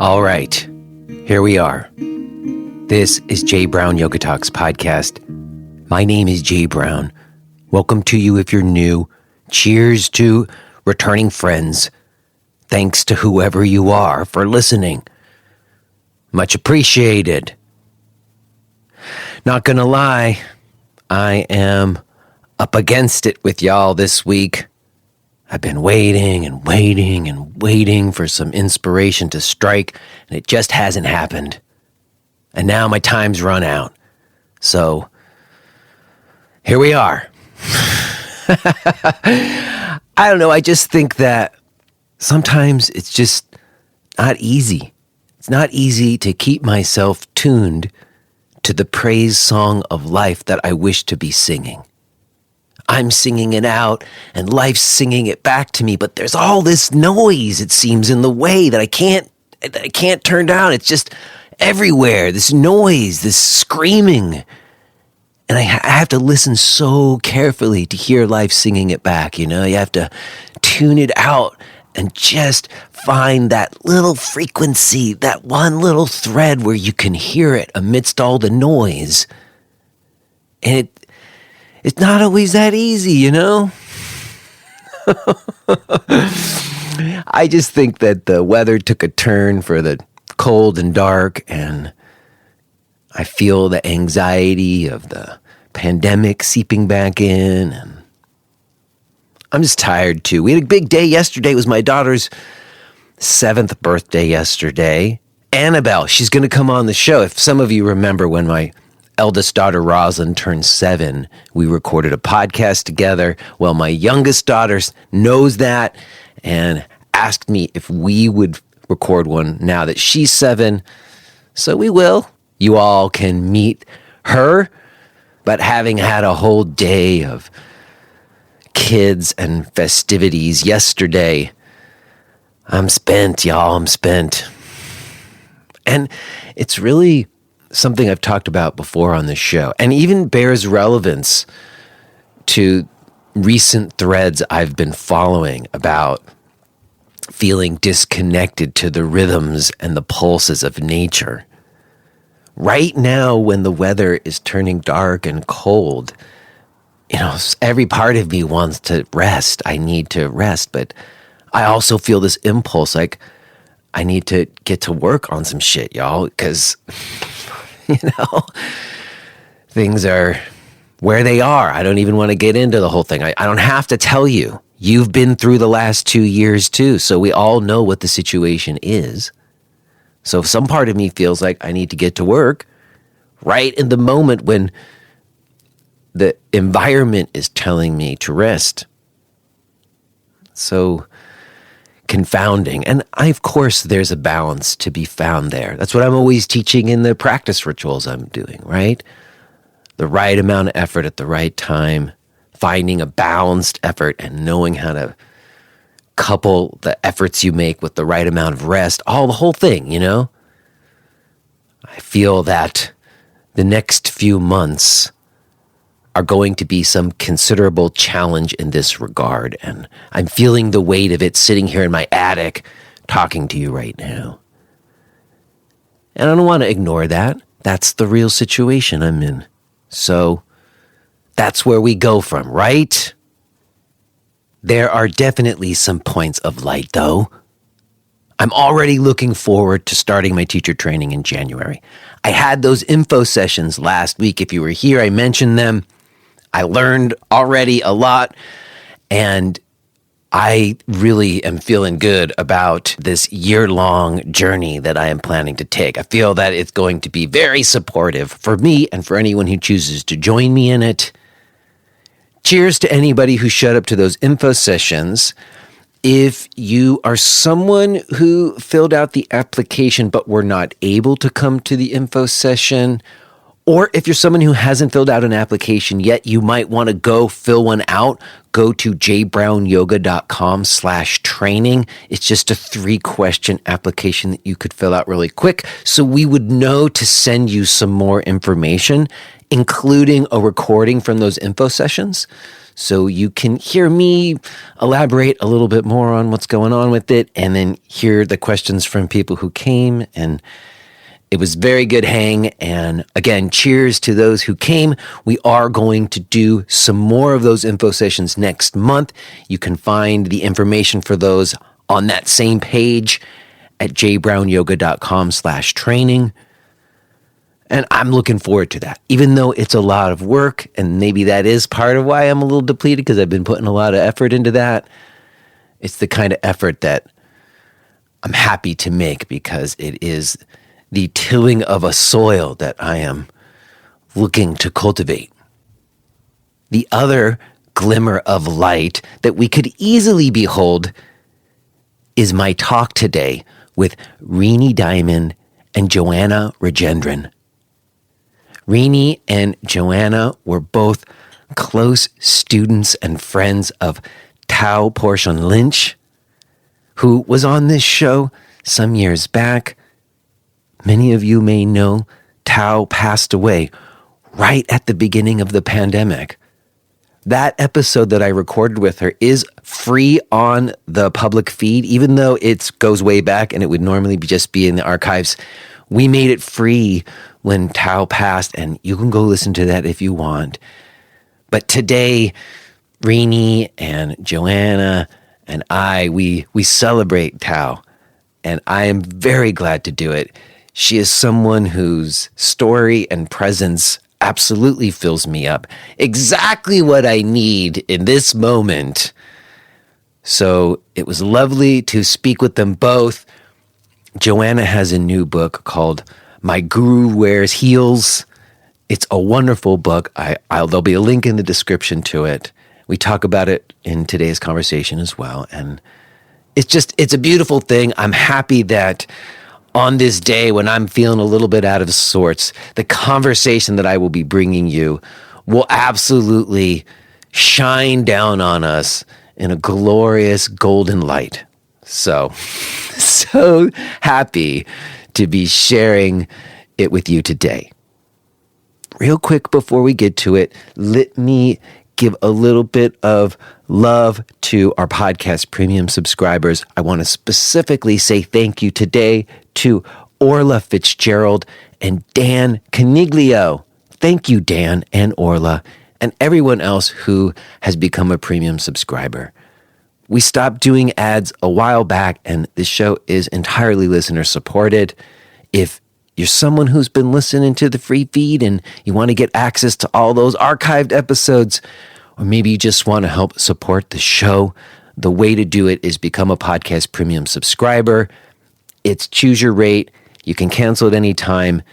All right, here we are. This is Jay Brown Yoga Talks podcast. My name is Jay Brown. Welcome to you if you're new. Cheers to returning friends. Thanks to whoever you are for listening. Much appreciated. Not gonna lie, I am up against it with y'all this week. I've been waiting for some inspiration to strike, and it just hasn't happened. And now my time's run out. So, here we are. I don't know, I just think that sometimes it's just not easy. It's not easy to keep myself tuned to the praise song of life that I wish to be singing. I'm singing it out and life's singing it back to me, but there's all this noise, it seems, in the way that I can't turn down. It's just everywhere, this noise, this screaming. And I have to listen so carefully to hear life singing it back, you know? You have to tune it out and just find that little frequency, that one little thread where you can hear it amidst all the noise. And it's not always that easy, you know? I just think that the weather took a turn for the cold and dark, and I feel the anxiety of the pandemic seeping back in, and I'm just tired too. We had a big day yesterday. It was my daughter's 7th birthday yesterday. Annabelle, she's going to come on the show. If some of you remember when my eldest daughter, Rosalind, turned 7, we recorded a podcast together. Well, my youngest daughter knows that and asked me if we would record one now that she's 7. So we will. You all can meet her. But having had a whole day of kids and festivities yesterday, I'm spent, y'all. I'm spent. And it's really something I've talked about before on this show, and even bears relevance to recent threads I've been following about feeling disconnected to the rhythms and the pulses of nature. Right now, when the weather is turning dark and cold, you know, every part of me wants to rest. I need to rest, but I also feel this impulse, like I need to get to work on some shit, y'all, because you know, things are where they are. I don't even want to get into the whole thing. I don't have to tell you. You've been through the last 2 years too, so we all know what the situation is. So some part of me feels like I need to get to work right in the moment when the environment is telling me to rest. So confounding. And of course, there's a balance to be found there. That's what I'm always teaching in the practice rituals I'm doing, right? The right amount of effort at the right time, finding a balanced effort and knowing how to couple the efforts you make with the right amount of rest, the whole thing, you know? I feel that the next few months are going to be some considerable challenge in this regard, and I'm feeling the weight of it sitting here in my attic talking to you right now. And I don't want to ignore that. That's the real situation I'm in. So that's where we go from, right? There are definitely some points of light, though. I'm already looking forward to starting my teacher training in January. I had those info sessions last week. If you were here, I mentioned them. I learned already a lot, and I really am feeling good about this year-long journey that I am planning to take. I feel that it's going to be very supportive for me and for anyone who chooses to join me in it. Cheers to anybody who showed up to those info sessions. If you are someone who filled out the application but were not able to come to the info session, or if you're someone who hasn't filled out an application yet, you might want to go fill one out, go to jbrownyoga.com/training. It's just a 3-question application that you could fill out really quick. So we would know to send you some more information, including a recording from those info sessions. So you can hear me elaborate a little bit more on what's going on with it, and then hear the questions from people who came. And it was very good hang. And again, cheers to those who came. We are going to do some more of those info sessions next month. You can find the information for those on that same page at jbrownyoga.com/training. And I'm looking forward to that, even though it's a lot of work, and maybe that is part of why I'm a little depleted, because I've been putting a lot of effort into that. It's the kind of effort that I'm happy to make, because it is the tilling of a soil that I am looking to cultivate. The other glimmer of light that we could easily behold is my talk today with Renee Diamond and Joanna Rajendran. Renee and Joanna were both close students and friends of Tao Porchon-Lynch, who was on this show some years back. Many of you may know Tao passed away right at the beginning of the pandemic. That episode that I recorded with her is free on the public feed, even though it goes way back and it would normally just be in the archives. We made it free when Tao passed, and you can go listen to that if you want. But today, Renee and Joanna and we celebrate Tao, and I am very glad to do it. She is someone whose story and presence absolutely fills me up. Exactly what I need in this moment. So it was lovely to speak with them both. Joanna has a new book called My Guru Wears Heels. It's a wonderful book. There'll be a link in the description to it. We talk about it in today's conversation as well. And it's a beautiful thing. I'm happy that on this day when I'm feeling a little bit out of sorts, the conversation that I will be bringing you will absolutely shine down on us in a glorious golden light. So happy to be sharing it with you today. Real quick before we get to it, let me give a little bit of love to our podcast premium subscribers. I want to specifically say thank you today to Orla Fitzgerald and Dan Caniglio. Thank you, Dan and Orla, and everyone else who has become a premium subscriber. We stopped doing ads a while back, and this show is entirely listener supported. If you're someone who's been listening to the free feed and you want to get access to all those archived episodes, or maybe you just want to help support the show, the way to do it is become a podcast premium subscriber. It's choose your rate. You can cancel at any time.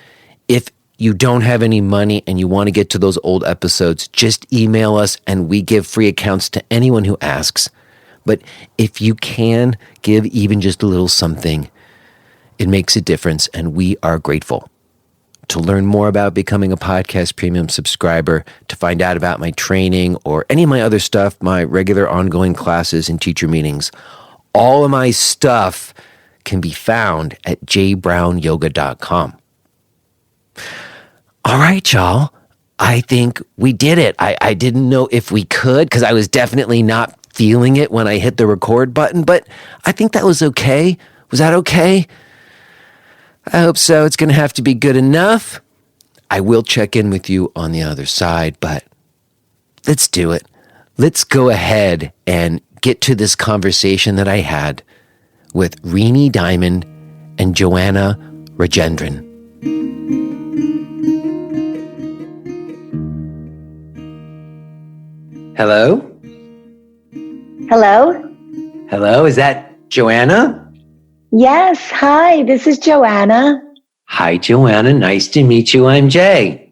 If you don't have any money and you want to get to those old episodes, just email us and we give free accounts to anyone who asks. But if you can give even just a little something, it makes a difference, and we are grateful. To learn more about becoming a podcast premium subscriber, to find out about my training or any of my other stuff, my regular ongoing classes and teacher meetings, all of my stuff can be found at jbrownyoga.com. All right, y'all. I think we did it. I didn't know if we could, because I was definitely not feeling it when I hit the record button, but I think that was okay. Was that okay? I hope so. It's going to have to be good enough. I will check in with you on the other side, but let's do it. Let's go ahead and get to this conversation that I had with Renee Diamond and Joanna Rajendran. Hello? Hello? Hello, is that Joanna? Yes, hi, this is Joanna. Hi, Joanna. Nice to meet you. I'm Jay.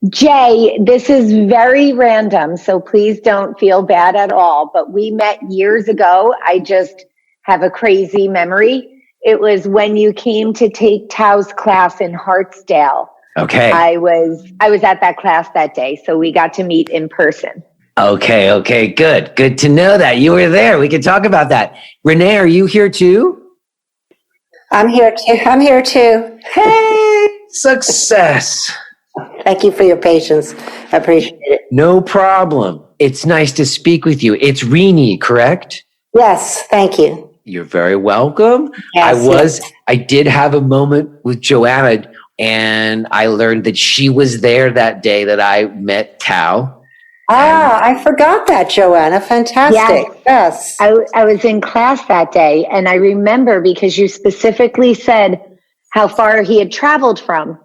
Jay, this is very random, so please don't feel bad at all. But we met years ago. I just have a crazy memory. It was when you came to take Tao's class in Hartsdale. Okay. I was at that class that day, so we got to meet in person. Okay, good. Good to know that you were there. We can talk about that. Renee, are you here too? I'm here too. Hey, success. Thank you for your patience. I appreciate it. No problem. It's nice to speak with you. It's Renee, correct? Yes, thank you. You're very welcome. Yes. I did have a moment with Joanna, and I learned that she was there that day that I met Tao. I forgot that, Joanna. Fantastic. Yes. I was in class that day, and I remember because you specifically said how far he had traveled from.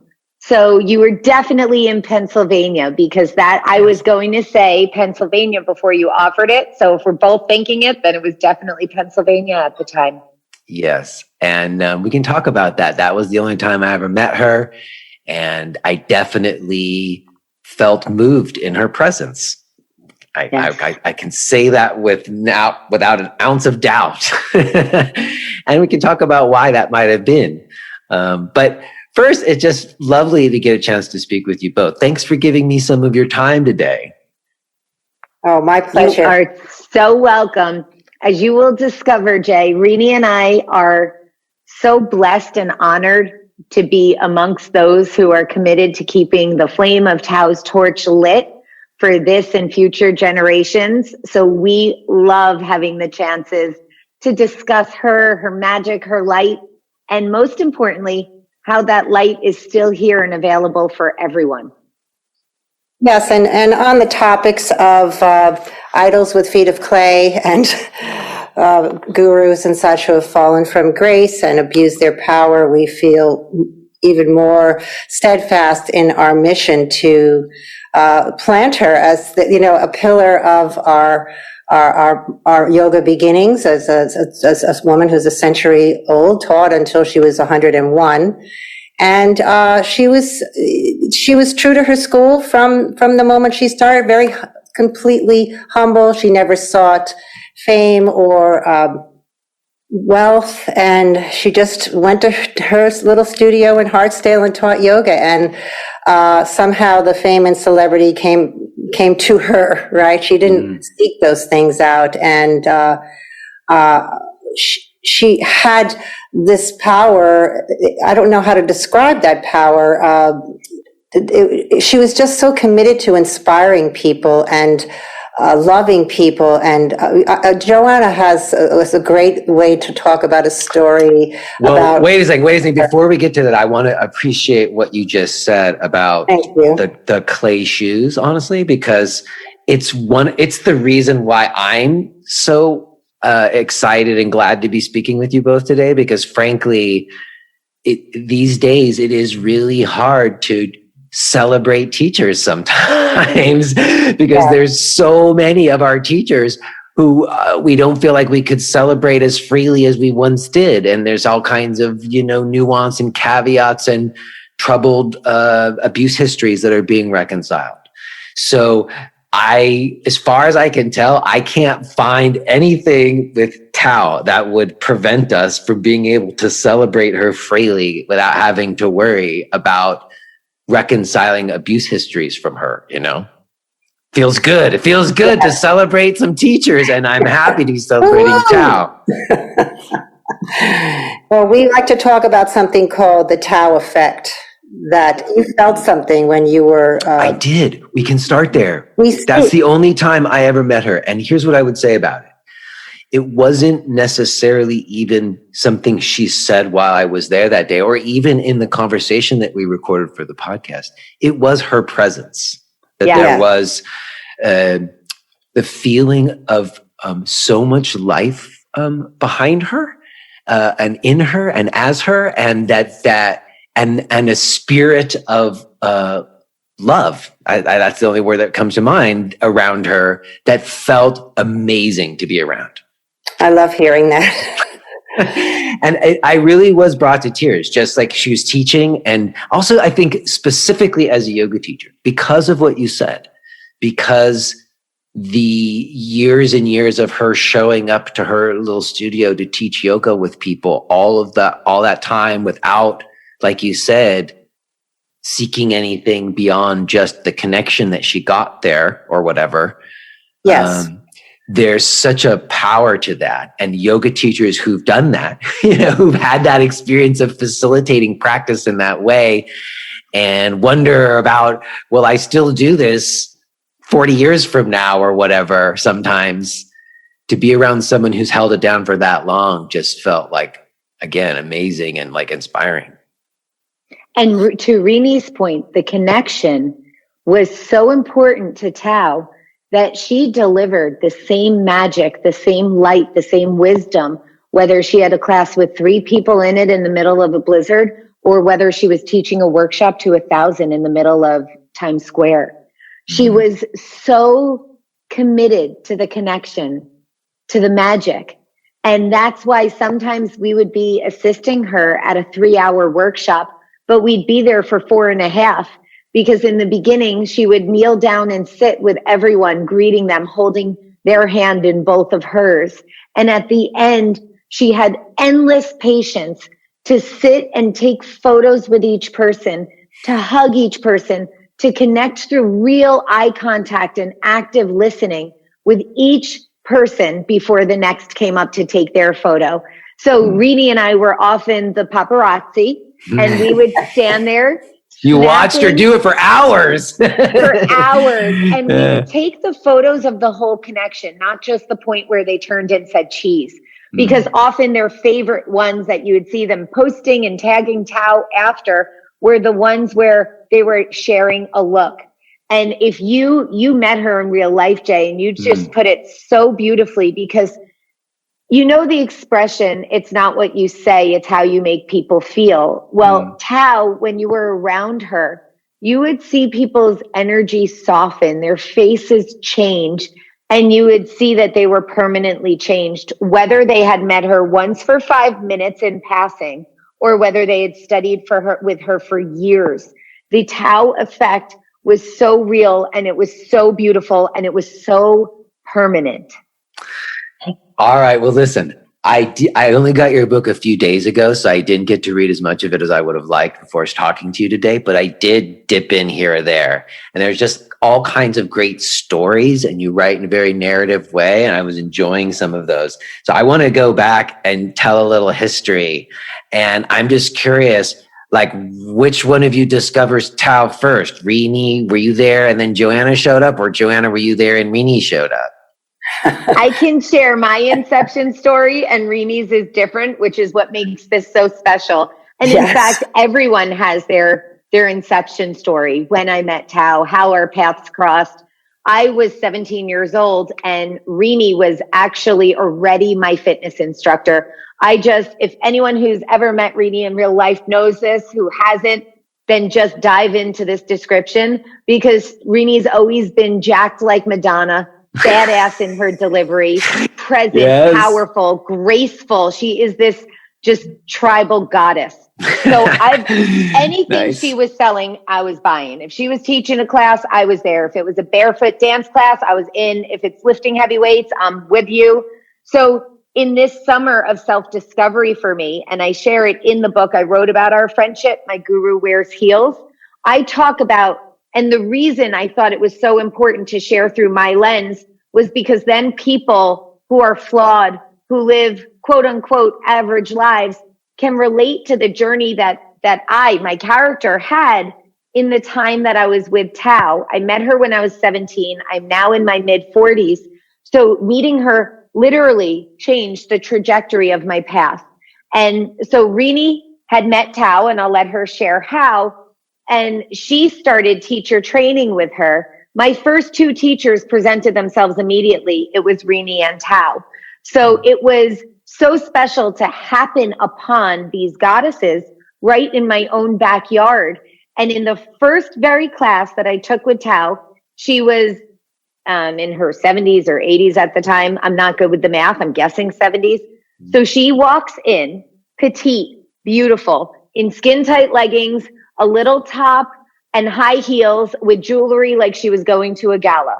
So you were definitely in Pennsylvania, because that I was going to say Pennsylvania before you offered it. So if we're both thinking it, then it was definitely Pennsylvania at the time. Yes. And we can talk about that. That was the only time I ever met her. And I definitely felt moved in her presence. I can say that without an ounce of doubt. And we can talk about why that might have been. But first, it's just lovely to get a chance to speak with you both. Thanks for giving me some of your time today. Oh, my pleasure. You are so welcome. As you will discover, Jay, Renee and I are so blessed and honored to be amongst those who are committed to keeping the flame of Tao's torch lit for this and future generations. So we love having the chances to discuss her magic, her light, and most importantly, how that light is still here and available for everyone. Yes, and on the topics of idols with feet of clay and gurus and such who have fallen from grace and abused their power, we feel even more steadfast in our mission to plant her as a pillar of our yoga beginnings as a woman who's a century old, taught until she was 101. And she was true to her school from the moment she started, very completely humble. She never sought fame or wealth, and she just went to her little studio in Hartsdale and taught yoga. And somehow the fame and celebrity came to her, right? She didn't seek those things out, and she had this power. I don't know how to describe that power. She was just so committed to inspiring people and loving people. And Joanna has a great way to talk about a story. Well, wait a second. Before we get to that, I want to appreciate what you just said about the clay shoes, honestly, because it's the reason why I'm so excited and glad to be speaking with you both today, because frankly, these days it is really hard to celebrate teachers sometimes because there's so many of our teachers who we don't feel like we could celebrate as freely as we once did. And there's all kinds of, nuance and caveats and troubled abuse histories that are being reconciled. So as far as I can tell, I can't find anything with Tao that would prevent us from being able to celebrate her freely without having to worry about reconciling abuse histories from her, Feels good. It feels good to celebrate some teachers, and I'm happy to be celebrating Tao. Well, we like to talk about something called the Tao Effect. That you felt something when you were... I did. We can start there. That's the only time I ever met her. And here's what I would say about it. It wasn't necessarily even something she said while I was there that day, or even in the conversation that we recorded for the podcast. It was her presence. There was the feeling of so much life behind her and in her and as her, and and a spirit of love. That's the only word that comes to mind around her that felt amazing to be around. I love hearing that. And I really was brought to tears, just like she was teaching. And also, I think specifically as a yoga teacher, because of what you said, because the years and years of her showing up to her little studio to teach yoga with people, all that time without, like you said, seeking anything beyond just the connection that she got there or whatever, Yes. There's such a power to that. And yoga teachers who've done that, who've had that experience of facilitating practice in that way and wonder about, will I still do this 40 years from now or whatever? Sometimes to be around someone who's held it down for that long just felt like, again, amazing and like inspiring. And to Renee's point, the connection was so important to Tao that she delivered the same magic, the same light, the same wisdom, whether she had a class with 3 people in it in the middle of a blizzard, or whether she was teaching a workshop to 1,000 in the middle of Times Square. She was so committed to the connection, to the magic. And that's why sometimes we would be assisting her at a 3-hour workshop, but we'd be there for 4.5, because in the beginning, she would kneel down and sit with everyone, greeting them, holding their hand in both of hers. And at the end, she had endless patience to sit and take photos with each person, to hug each person, to connect through real eye contact and active listening with each person before the next came up to take their photo. So Renee and I were often the paparazzi, and we would stand there. You watched her do it for hours. For hours. And we would take the photos of the whole connection, not just the point where they turned and said cheese. Because often their favorite ones that you would see them posting and tagging Tao after were the ones where they were sharing a look. And if you met her in real life, Jay, and you just put it so beautifully, because you know the expression, it's not what you say, it's how you make people feel. Well, Tao, when you were around her, you would see people's energy soften, their faces change, and you would see that they were permanently changed, whether they had met her once for 5 minutes in passing, or whether they had studied with her for years. The Tao effect was so real, and it was so beautiful, and it was so permanent. All right. Well, listen, I only got your book a few days ago, so I didn't get to read as much of it as I would have liked before talking to you today, but I did dip in here or there. And there's just all kinds of great stories, and you write in a very narrative way, and I was enjoying some of those. So I want to go back and tell a little history. And I'm just curious, like, which one of you discovers Tao first? Renee, were you there and then Joanna showed up, or Joanna, were you there and Renee showed up? I can share my inception story, and Renee's is different, which is what makes this so special. And in fact, everyone has their inception story. When I met Tao, how our paths crossed. I was 17 years old, and Renee was actually already my fitness instructor. If anyone who's ever met Renee in real life knows this, who hasn't, then just dive into this description, because Renee's always been jacked like Madonna, badass in her delivery, present, powerful, graceful. She is this just tribal goddess. So anything she was selling, I was buying. If she was teaching a class, I was there. If it was a barefoot dance class, I was in. If it's lifting heavy weights, I'm with you. So in this summer of self-discovery for me, and I share it in the book, I wrote about our friendship, My Guru Wears Heels. I talk about, and the reason I thought it was so important to share through my lens was because then people who are flawed, who live quote unquote average lives, can relate to the journey that my character had in the time that I was with Tao. I met her when I was 17. I'm now in my mid 40s. So meeting her literally changed the trajectory of my path. And so Renee had met Tao, and I'll let her share how. And she started teacher training with her. My first 2 teachers presented themselves immediately. It was Renee and Tao. So it was so special to happen upon these goddesses right in my own backyard. And in the first very class that I took with Tao, she was in her 70s or 80s at the time. I'm not good with the math. I'm guessing 70s. So she walks in, petite, beautiful, in skin tight leggings, a little top, and high heels with jewelry like she was going to a gala.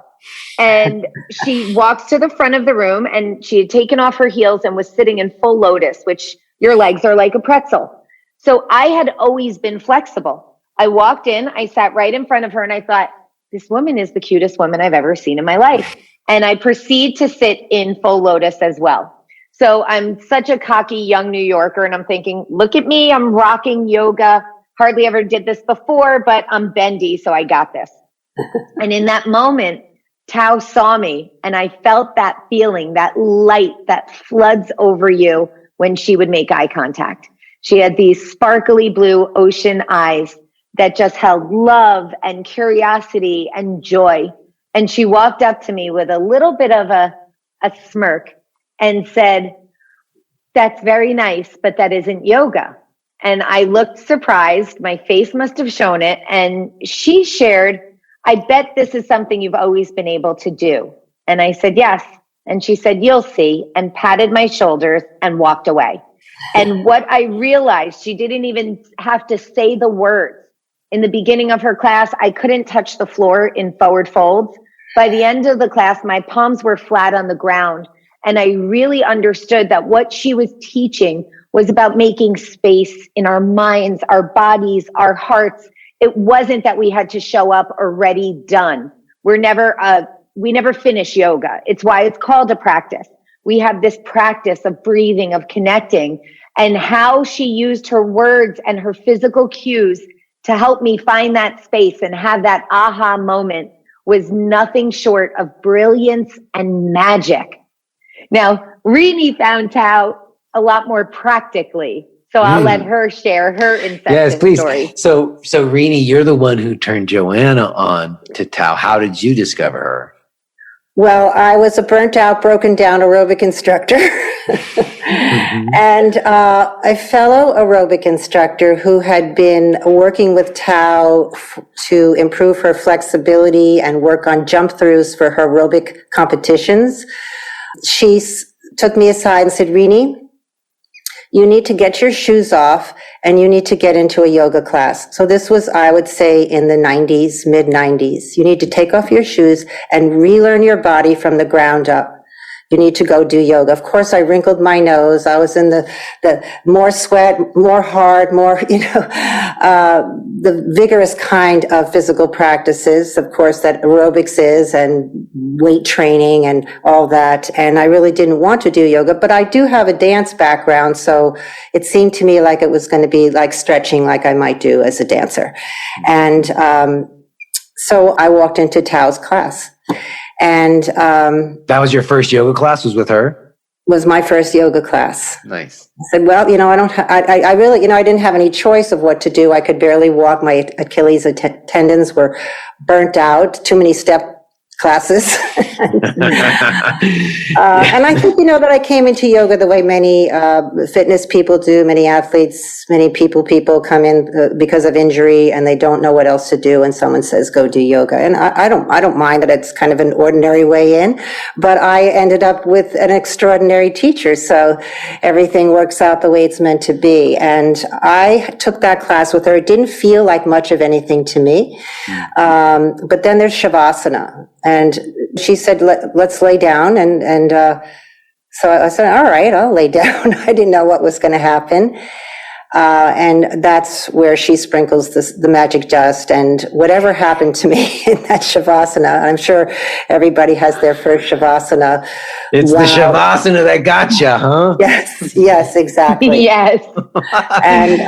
And she walks to the front of the room, and she had taken off her heels and was sitting in full lotus, which your legs are like a pretzel. So I had always been flexible. I walked in, I sat right in front of her, and I thought, this woman is the cutest woman I've ever seen in my life. And I proceed to sit in full lotus as well. So I'm such a cocky young New Yorker, and I'm thinking, look at me, I'm rocking yoga. Hardly ever did this before, but I'm bendy, so I got this. And in that moment, Tao saw me, and I felt that feeling, that light that floods over you when she would make eye contact. She had these sparkly blue ocean eyes that just held love and curiosity and joy. And she walked up to me with a little bit of a smirk and said, "That's very nice, but that isn't yoga." And I looked surprised. My face must have shown it. And she shared, "I bet this is something you've always been able to do." And I said, "Yes." And she said, "You'll see," and patted my shoulders and walked away. And what I realized, she didn't even have to say the words. In the beginning of her class, I couldn't touch the floor in forward folds. By the end of the class, my palms were flat on the ground. And I really understood that what she was teaching was about making space in our minds, our bodies, our hearts. It wasn't that we had to show up already done. We never finish yoga. It's why it's called a practice. We have this practice of breathing, of connecting, and how she used her words and her physical cues to help me find that space and have that aha moment was nothing short of brilliance and magic. Now, Renee found Tao a lot more practically, so I'll let her share her inception story. So Renee, you're the one who turned Joanna on to Tao. How did you discover her? Well, I was a burnt out, broken down aerobic instructor and a fellow aerobic instructor who had been working with Tao to improve her flexibility and work on jump throughs for her aerobic competitions. She took me aside and said, "Renee, you need to get your shoes off and you need to get into a yoga class." So this was, I would say, in the 90s, mid 90s. You need to take off your shoes and relearn your body from the ground up. You need to go do yoga. Of course, I wrinkled my nose. I was in the more sweat, more hard, more, the vigorous kind of physical practices, of course, that aerobics is, and weight training and all that. And I really didn't want to do yoga, but I do have a dance background. So it seemed to me like it was going to be like stretching like I might do as a dancer. And so I walked into Tao's class. And that was your first yoga class, was with her? Was my first yoga class. Nice. I said, well, I really, I didn't have any choice of what to do. I could barely walk. My Achilles tendons were burnt out, too many step classes. And I think, that I came into yoga the way many fitness people do, many athletes, many people come in because of injury and they don't know what else to do, and someone says, go do yoga. And I don't mind that it's kind of an ordinary way in, but I ended up with an extraordinary teacher. So everything works out the way it's meant to be. And I took that class with her. It didn't feel like much of anything to me. But then there's Shavasana. And she said, let's lay down. And so I said, all right, I'll lay down. I didn't know what was going to happen. And that's where she sprinkles the magic dust. And whatever happened to me in that Shavasana, I'm sure everybody has their first Shavasana. It's the Shavasana that got you, huh? Yes, exactly. Yes. And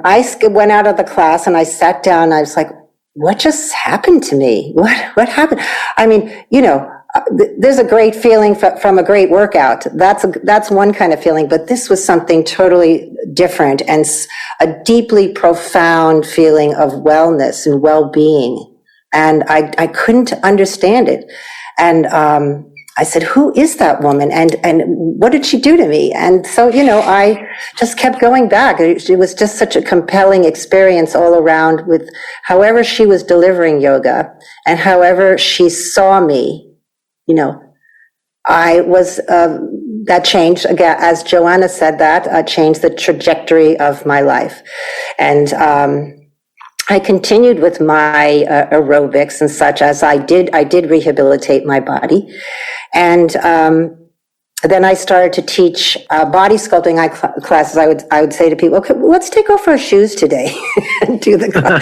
I went out of the class and I sat down and I was like, what just happened to me? What happened? I mean, there's a great feeling from a great workout. That's one kind of feeling, but this was something totally different and a deeply profound feeling of wellness and well-being. And I couldn't understand it. And I said, who is that woman? And what did she do to me? And so, I just kept going back. It was just such a compelling experience all around with however she was delivering yoga and however she saw me, I was, that changed, again, as Joanna said that, changed the trajectory of my life. And, I continued with my aerobics and such as I did rehabilitate my body. And then I started to teach body sculpting classes. I would say to people, okay, let's take off our shoes today and do the class.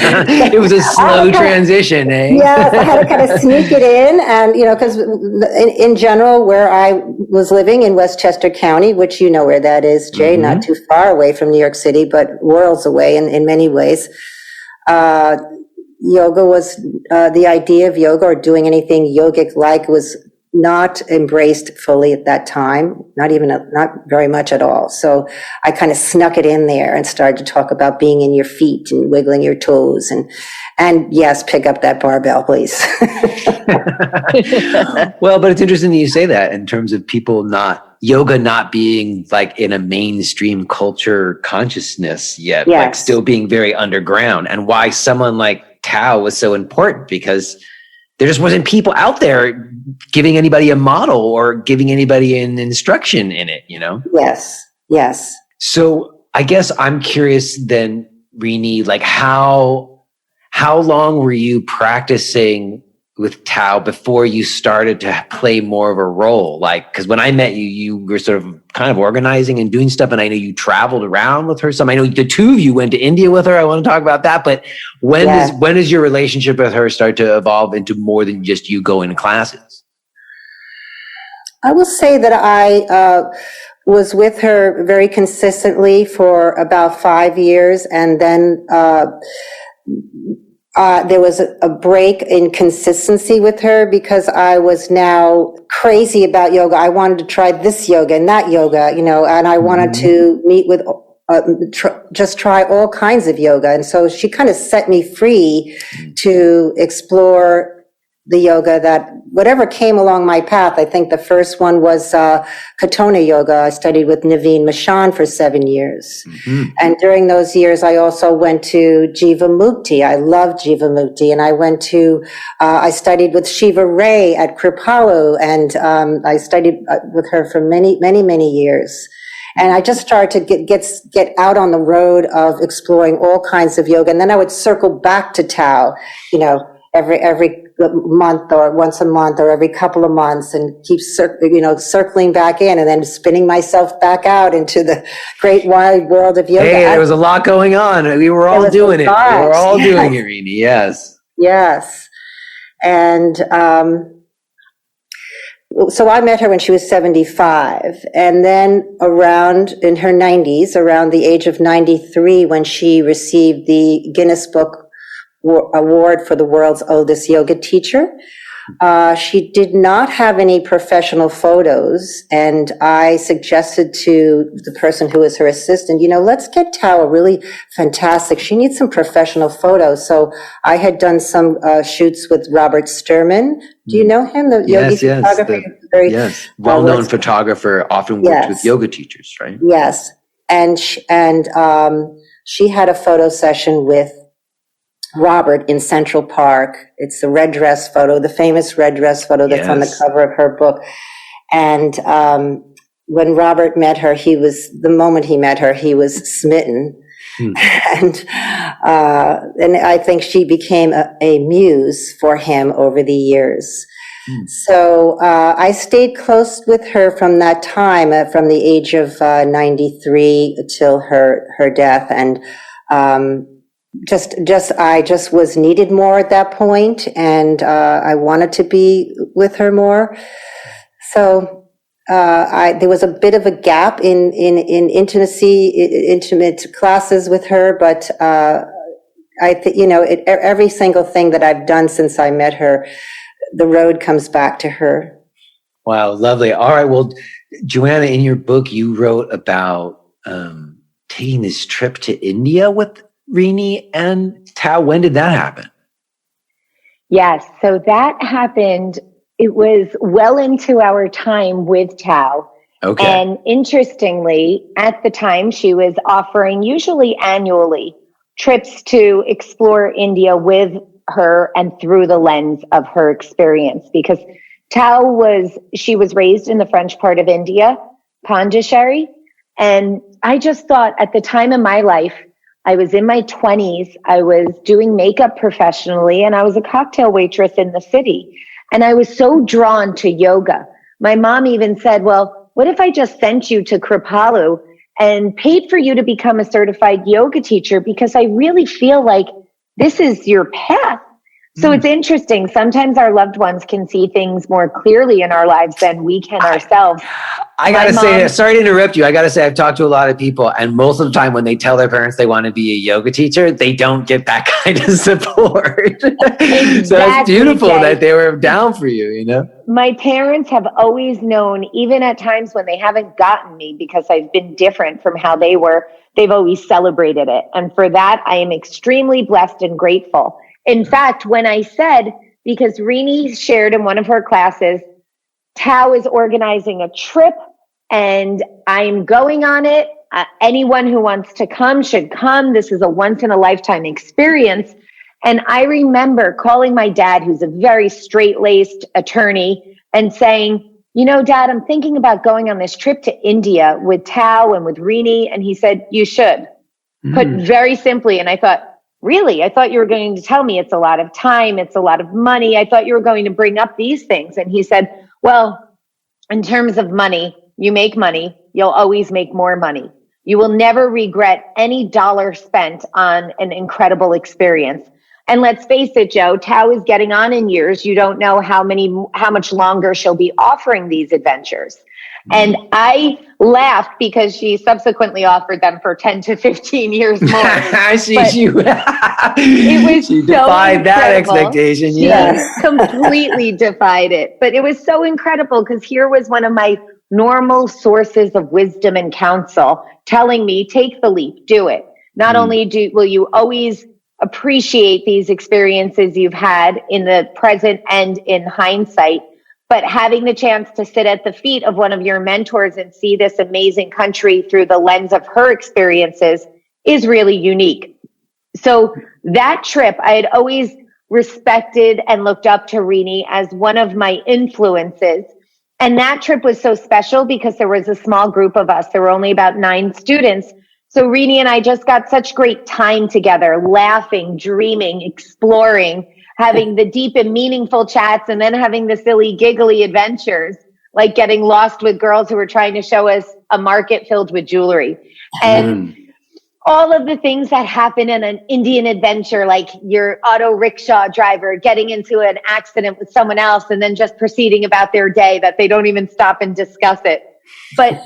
It was a slow transition, eh? Yes, I had to kind of sneak it in. And, because in general, where I was living in Westchester County, which you know where that is, Jay, not too far away from New York City, but worlds away in many ways, yoga was, the idea of yoga or doing anything yogic-like was not embraced fully at that time, not very much at all. So I kind of snuck it in there and started to talk about being in your feet and wiggling your toes and yes, pick up that barbell, please. Well, but it's interesting that you say that in terms of yoga not being like in a mainstream culture consciousness yet, yes. Like still being very underground, and why someone like Tao was so important, because there just wasn't people out there giving anybody a model or giving anybody an instruction in it, Yes. So I guess I'm curious then, Renee, like how long were you practicing with Tao before you started to play more of a role? Like, because when I met you, you were sort of kind of organizing and doing stuff, and I know you traveled around with her some. I know the two of you went to India with her. I want to talk about that. But when does your relationship with her start to evolve into more than just you going to classes? I will say that I was with her very consistently for about 5 years, and then there was a break in consistency with her because I was now crazy about yoga. I wanted to try this yoga and that yoga, and I wanted to meet with, just try all kinds of yoga. And so she kind of set me free to explore the yoga that whatever came along my path. I think the first one was Katona yoga. I studied with Naveen Mishan for 7 years. And during those years, I also went to Jiva Mukti. I loved Jiva Mukti. And I went to, I studied with Shiva Ray at Kripalu. And I studied with her for many, many, many years. And I just started to get out on the road of exploring all kinds of yoga. And then I would circle back to Tao, every month or once a month or every couple of months, and keep circling back in and then spinning myself back out into the great wide world of yoga. Hey, there was a lot going on. We were all doing it. We were all doing it, Renee. Yes. Yes. And so I met her when she was 75, and then around in her 90s, around the age of 93, when she received the Guinness Book Award for the world's oldest yoga teacher. She did not have any professional photos, and I suggested to the person who was her assistant, let's get Tao a really fantastic, she needs some professional photos. So I had done some shoots with Robert Sturman. Do you know him? The yogi photographer? Well-known photographer, often worked with yoga teachers, right? Yes. And she had a photo session with Robert in Central Park. It's the red dress photo, the famous red dress photo that's on the cover of her book. And when Robert met her, the moment he met her, he was smitten. And I think she became a muse for him over the years. So I stayed close with her from that time, from the age of 93 till her death. And I just was needed more at that point, and I wanted to be with her more. So there was a bit of a gap in intimate classes with her, but I think every single thing that I've done since I met her, the road comes back to her. Wow, lovely. All right, well, Joanna, in your book, you wrote about taking this trip to India with Renee and Tao. When did that happen? Yes, so that happened, it was well into our time with Tao. Okay. And interestingly, at the time, she was offering, usually annually, trips to explore India with her and through the lens of her experience. Because she was raised in the French part of India, Pondicherry. And I just thought at the time of my life, I was in my 20s, I was doing makeup professionally, and I was a cocktail waitress in the city. And I was so drawn to yoga. My mom even said, well, what if I just sent you to Kripalu and paid for you to become a certified yoga teacher? Because I really feel like this is your path. So it's interesting. Sometimes our loved ones can see things more clearly in our lives than we can ourselves. I got to say, sorry to interrupt you. I got to say, I've talked to a lot of people, and most of the time when they tell their parents they want to be a yoga teacher, they don't get that kind of support. Exactly, so it's beautiful that they were down for you, you know? My parents have always known, even at times when they haven't gotten me because I've been different from how they were, they've always celebrated it. And for that, I am extremely blessed and grateful. In fact, when I said, because Renee shared in one of her classes, Tao is organizing a trip and I'm going on it. Anyone who wants to come should come. This is a once in a lifetime experience. And I remember calling my dad, who's a very straight-laced attorney, and saying, you know, Dad, I'm thinking about going on this trip to India with Tao and with Renee. And he said, you should. Put very simply. And I thought, really? I thought you were going to tell me it's a lot of time. It's a lot of money. I thought you were going to bring up these things. And he said, well, in terms of money, you make money. You'll always make more money. You will never regret any dollar spent on an incredible experience. And let's face it, Joe, Tao is getting on in years. You don't know how much longer she'll be offering these adventures. And I laughed because she subsequently offered them for 10 to 15 years more. She so defied that expectation. Yes, completely defied it. But it was so incredible because here was one of my normal sources of wisdom and counsel telling me, take the leap, do it. Not only will you always appreciate these experiences you've had in the present and in hindsight, but having the chance to sit at the feet of one of your mentors and see this amazing country through the lens of her experiences is really unique. So that trip, I had always respected and looked up to Renee as one of my influences. And that trip was so special because there was a small group of us. There were only about 9 students. So Renee and I just got such great time together, laughing, dreaming, exploring, having the deep and meaningful chats, and then having the silly, giggly adventures, like getting lost with girls who were trying to show us a market filled with jewelry. And all of the things that happen in an Indian adventure, like your auto rickshaw driver getting into an accident with someone else and then just proceeding about their day, that they don't even stop and discuss it. But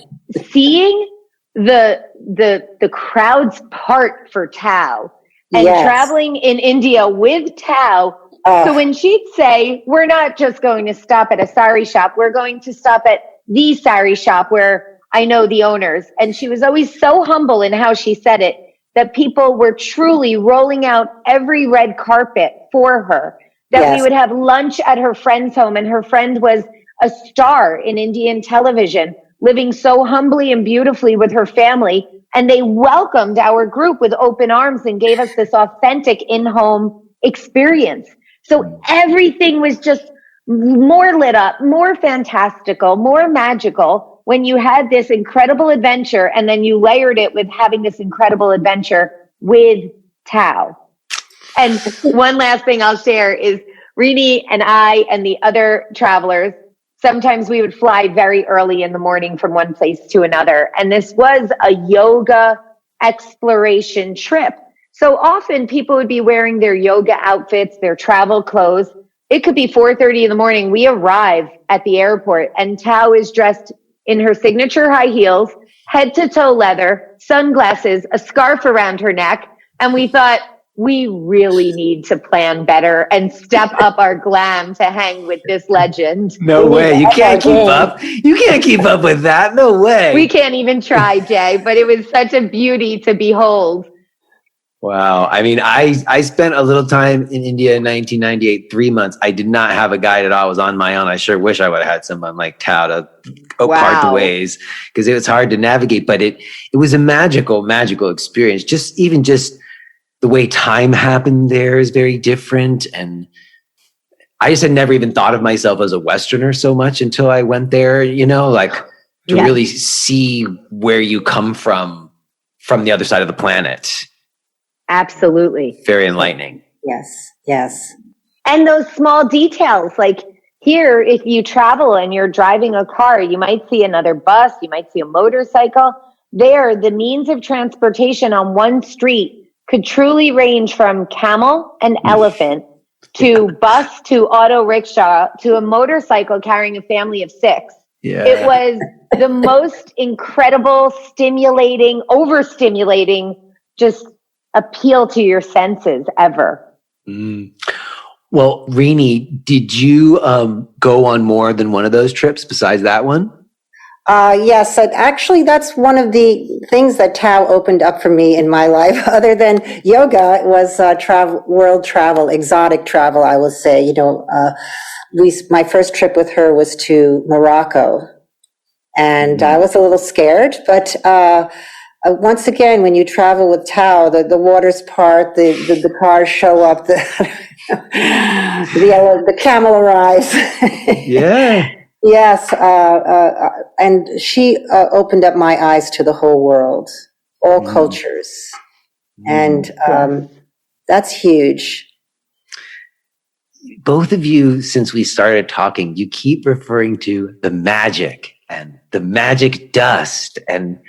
seeing the crowds part for Tao and traveling in India with Tao. So when she'd say, we're not just going to stop at a sari shop, we're going to stop at the sari shop where I know the owners. And she was always so humble in how she said it, that people were truly rolling out every red carpet for her, that we would have lunch at her friend's home. And her friend was a star in Indian television, living so humbly and beautifully with her family. And they welcomed our group with open arms and gave us this authentic in-home experience. So everything was just more lit up, more fantastical, more magical when you had this incredible adventure and then you layered it with having this incredible adventure with Tao. And one last thing I'll share is Renee and I and the other travelers, sometimes we would fly very early in the morning from one place to another. And this was a yoga exploration trip. So often people would be wearing their yoga outfits, their travel clothes. It could be 4:30 in the morning. We arrive at the airport and Tao is dressed in her signature high heels, head to toe leather, sunglasses, a scarf around her neck. And we thought, we really need to plan better and step up our glam to hang with this legend. No way. You can't keep up. You can't keep up with that. No way. We can't even try, Jay, but it was such a beauty to behold. Wow. I mean, I spent a little time in India in 1998, 3 months. I did not have a guide at all. I was on my own. I sure wish I would have had someone like Tao to part the ways, because it was hard to navigate, but it was a magical experience. Just the way time happened there is very different. And I just had never even thought of myself as a Westerner so much until I went there, to really see where you come from the other side of the planet. Absolutely. Very enlightening. Yes. And those small details, like Here, if you travel and you're driving a car, you might see another bus, you might see a motorcycle. There, the means of transportation on one street could truly range from camel and elephant to bus to auto rickshaw to a motorcycle carrying a family of 6. Yeah. It was the most incredible, stimulating, overstimulating, just appeal to your senses ever. Mm. Well, Renee, did you go on more than one of those trips besides that one? Yes, so actually that's one of the things that Tao opened up for me in my life. Other than yoga, it was world travel, exotic travel, I will say. You know, my first trip with her was to Morocco, and I was a little scared, but once again, when you travel with Tao, the waters part, the cars show up, the camel arrives. Yeah. Yes, and she opened up my eyes to the whole world, all cultures, and that's huge. Both of you, since we started talking, you keep referring to the magic and the magic dust, and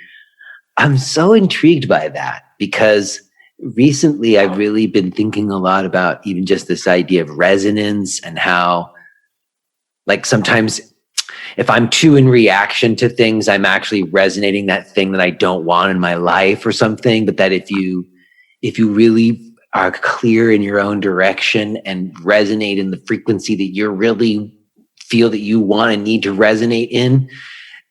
I'm so intrigued by that because recently I've really been thinking a lot about even just this idea of resonance and how, like, sometimes if I'm too in reaction to things, I'm actually resonating that thing that I don't want in my life or something. But that if you really are clear in your own direction and resonate in the frequency that you really feel that you want and need to resonate in,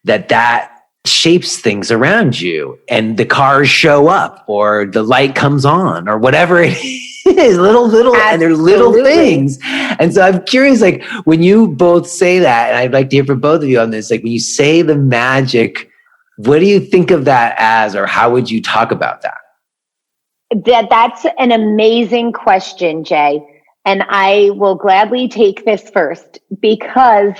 that shapes things around you, and the cars show up or the light comes on or whatever it is, little, and they're little things. And so I'm curious, like, when you both say that, and I'd like to hear from both of you on this, like when you say the magic, what do you think of that as, or how would you talk about that? That's an amazing question, Jay. And I will gladly take this first because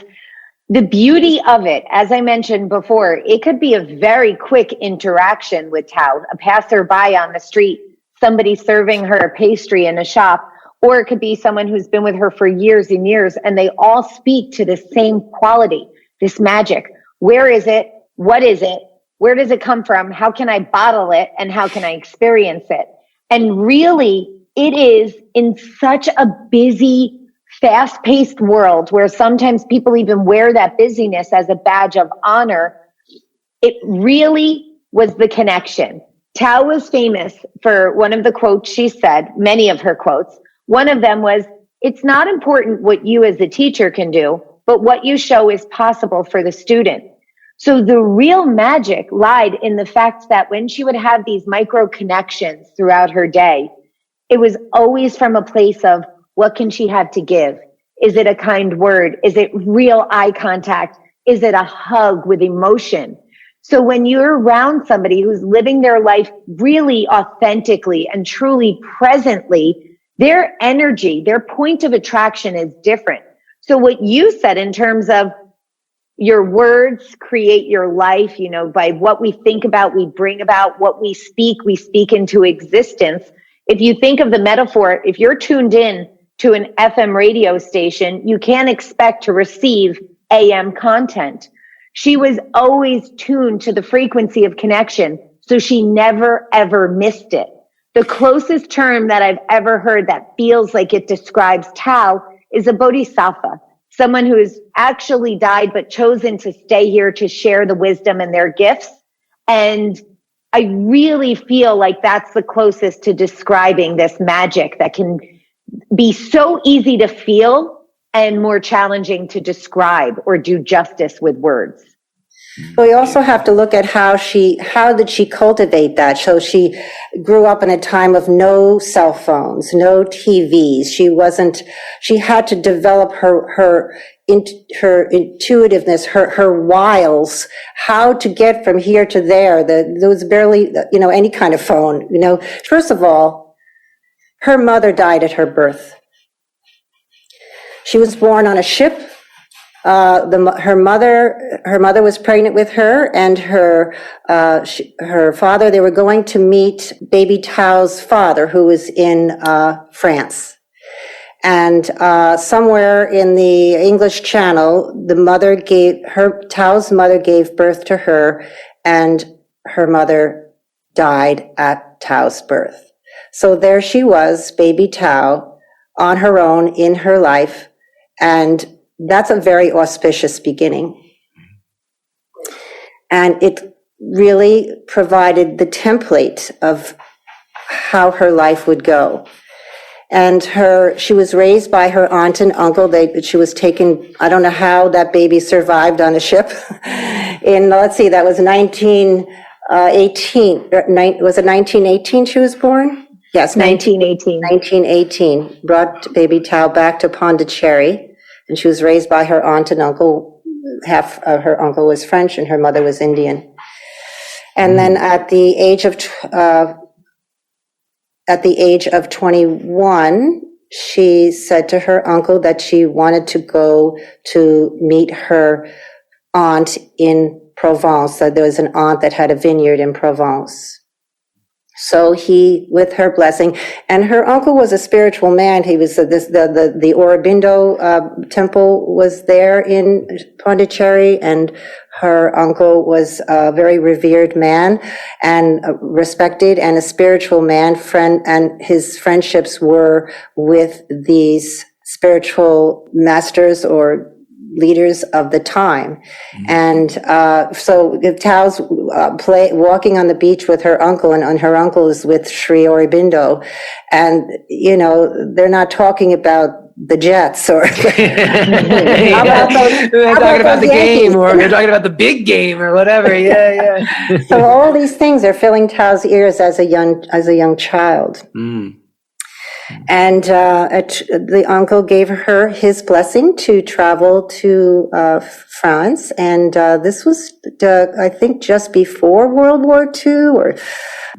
the beauty of it, as I mentioned before, it could be a very quick interaction with Tao, a passerby on the street, somebody serving her a pastry in a shop, or it could be someone who's been with her for years and years, and they all speak to the same quality, this magic. Where is it? What is it? Where does it come from? How can I bottle it? And how can I experience it? And really, it is in such a busy, fast-paced world where sometimes people even wear that busyness as a badge of honor. It really was the connection. Tao was famous for one of the quotes she said, many of her quotes. One of them was, "It's not important what you as a teacher can do, but what you show is possible for the student." So the real magic lied in the fact that when she would have these micro connections throughout her day, it was always from a place of, what can she have to give? Is it a kind word? Is it real eye contact? Is it a hug with emotion? So when you're around somebody who's living their life really authentically and truly presently, their energy, their point of attraction is different. So what you said in terms of your words create your life, you know, by what we think about, we bring about, what we speak into existence. If you think of the metaphor, if you're tuned in to an FM radio station, you can't expect to receive AM content. She was always tuned to the frequency of connection, so she never, ever missed it. The closest term that I've ever heard that feels like it describes Tao is a bodhisattva, someone who has actually died but chosen to stay here to share the wisdom and their gifts. And I really feel like that's the closest to describing this magic that can be so easy to feel and more challenging to describe or do justice with words. But we also have to look at how did she cultivate that? So she grew up in a time of no cell phones, no TVs. She had to develop her intuitiveness, her wiles, how to get from here to there. There was barely, any kind of phone, First of all, her mother died at her birth. She was born on a ship. Her mother was pregnant with her, and her father, they were going to meet baby Tao's father, who was in France. And somewhere in the English Channel, Tao's mother gave birth to her, and her mother died at Tao's birth. So there she was, baby Tao, on her own in her life, and that's a very auspicious beginning. And it really provided the template of how her life would go. And she was raised by her aunt and uncle. She was taken, I don't know how that baby survived on a ship. That was 1918. Was it 1918 she was born? Yes, 1918. 1918. Brought baby Tao back to Pondicherry. And she was raised by her aunt and uncle. Half of her uncle was French and her mother was Indian. And then at the age of 21, she said to her uncle that she wanted to go to meet her aunt in Provence. So there was an aunt that had a vineyard in Provence. So he, with her blessing, and her uncle was a spiritual man. He was the Aurobindo temple was there in Pondicherry, and her uncle was a very revered man and respected, and a spiritual man. And his friendships were with these spiritual masters or leaders of the time. Mm-hmm. And so Tao's walking on the beach with her uncle, and her uncle is with Sri Aurobindo, and they're not talking about the Jets or they're talking about the game, or they're talking about the big game or whatever. Yeah. So all these things are filling Tao's ears as a young child. Mm. And the uncle gave her his blessing to travel to France. And this was, I think, just before World War II or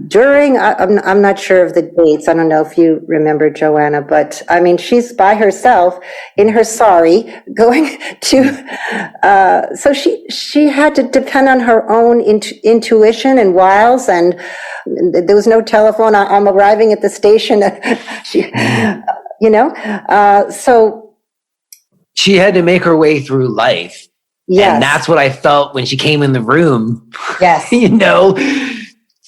during. I'm not sure of the dates. I don't know if you remember, Joanna, but I mean, she's by herself in her sari going to. So she had to depend on her own intuition and wiles, and there was no telephone. I'm arriving at the station. So she had to make her way through life. Yes. And that's what I felt when she came in the room. Yes.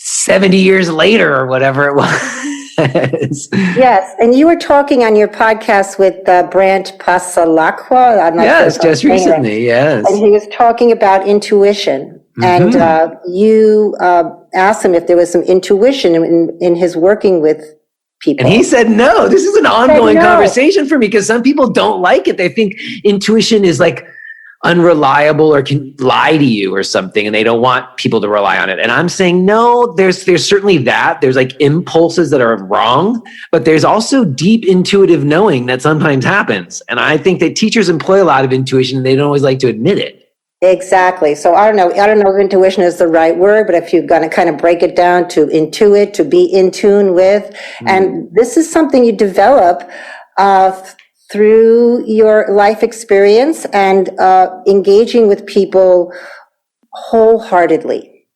70 years later or whatever it was. Yes. And you were talking on your podcast with Brant Pasalakwa. Yes, just recently. Yes. And he was talking about intuition. Mm-hmm. And you asked him if there was some intuition in his working with people. And he said, no, this is an ongoing conversation for me, because some people don't like it. They think intuition is like unreliable or can lie to you or something, and they don't want people to rely on it. And I'm saying, no, there's certainly that. There's like impulses that are wrong, but there's also deep intuitive knowing that sometimes happens. And I think that teachers employ a lot of intuition, and they don't always like to admit it. Exactly. So I don't know if intuition is the right word, but if you're going to kind of break it down to intuit, to be in tune with, and this is something you develop through your life experience and engaging with people wholeheartedly,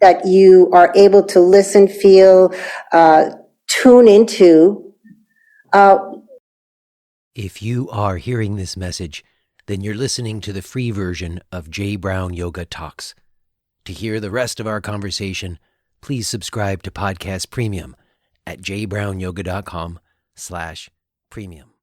that you are able to listen, feel, tune into. If you are hearing this message, then you're listening to the free version of J. Brown Yoga Talks. To hear the rest of our conversation, please subscribe to Podcast Premium at jbrownyoga.com/premium.